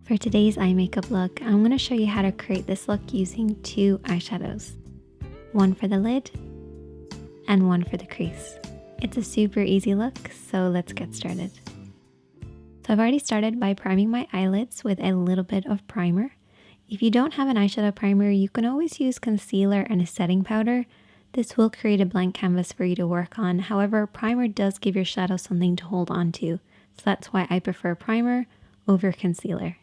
For today's eye makeup look, I'm going to show you how to create this look using two eyeshadows. One for the lid and one for the crease. It's a super easy look, so let's get started. So I've already started by priming my eyelids with a little bit of primer. If you don't have an eyeshadow primer, you can always use concealer and a setting powder. This will create a blank canvas for you to work on. However, primer does give your shadow something to hold on to, so that's why I prefer primer over concealer.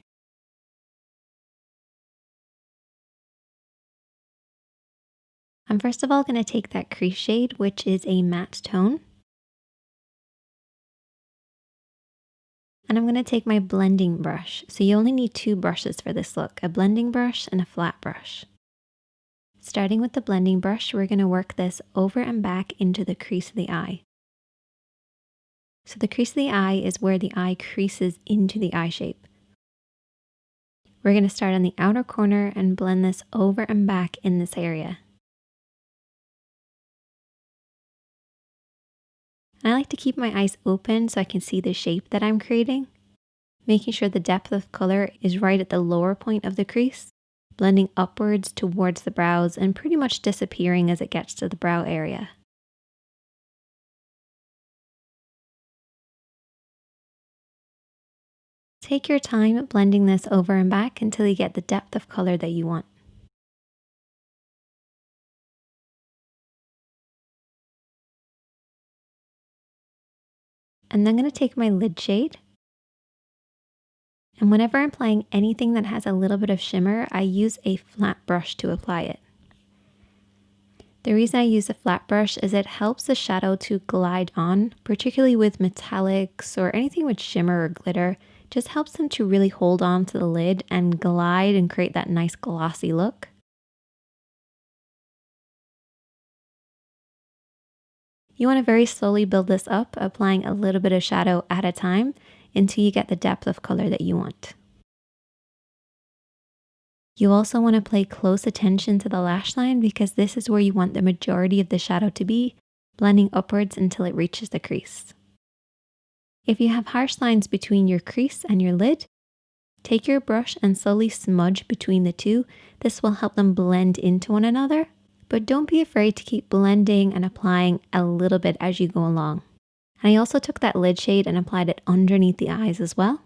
I'm first of all going to take that crease shade, which is a matte tone. And I'm going to take my blending brush. So you only need two brushes for this look, a blending brush and a flat brush. Starting with the blending brush, we're going to work this over and back into the crease of the eye. So the crease of the eye is where the eye creases into the eye shape. We're going to start on the outer corner and blend this over and back in this area. I like to keep my eyes open so I can see the shape that I'm creating, making sure the depth of color is right at the lower point of the crease, blending upwards towards the brows and pretty much disappearing as it gets to the brow area. Take your time blending this over and back until you get the depth of color that you want. And then I'm going to take my lid shade. And whenever I'm applying anything that has a little bit of shimmer, I use a flat brush to apply it. The reason I use a flat brush is it helps the shadow to glide on, particularly with metallics or anything with shimmer or glitter. It just helps them to really hold on to the lid and glide and create that nice glossy look. You want to very slowly build this up, applying a little bit of shadow at a time until you get the depth of color that you want. You also want to pay close attention to the lash line because this is where you want the majority of the shadow to be, blending upwards until it reaches the crease. If you have harsh lines between your crease and your lid, take your brush and slowly smudge between the two. This will help them blend into one another. But don't be afraid to keep blending and applying a little bit as you go along. And I also took that lid shade and applied it underneath the eyes as well.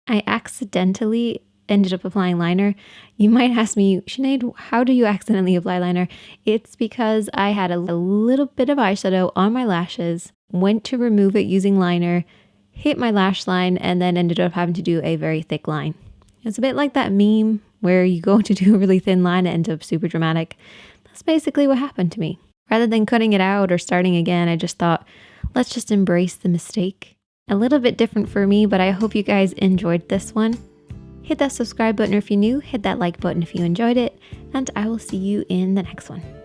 I accidentally ended up applying liner. You might ask me, Sinead, how do you accidentally apply liner? It's because I had a little bit of eyeshadow on my lashes, went to remove it using liner, hit my lash line, and then ended up having to do a very thick line. It's a bit like that meme where you go to do a really thin line and it ends up super dramatic. That's basically what happened to me. Rather than cutting it out or starting again, I just thought, let's just embrace the mistake. A little bit different for me, but I hope you guys enjoyed this one. Hit that subscribe button if you're new, hit that like button if you enjoyed it, and I will see you in the next one.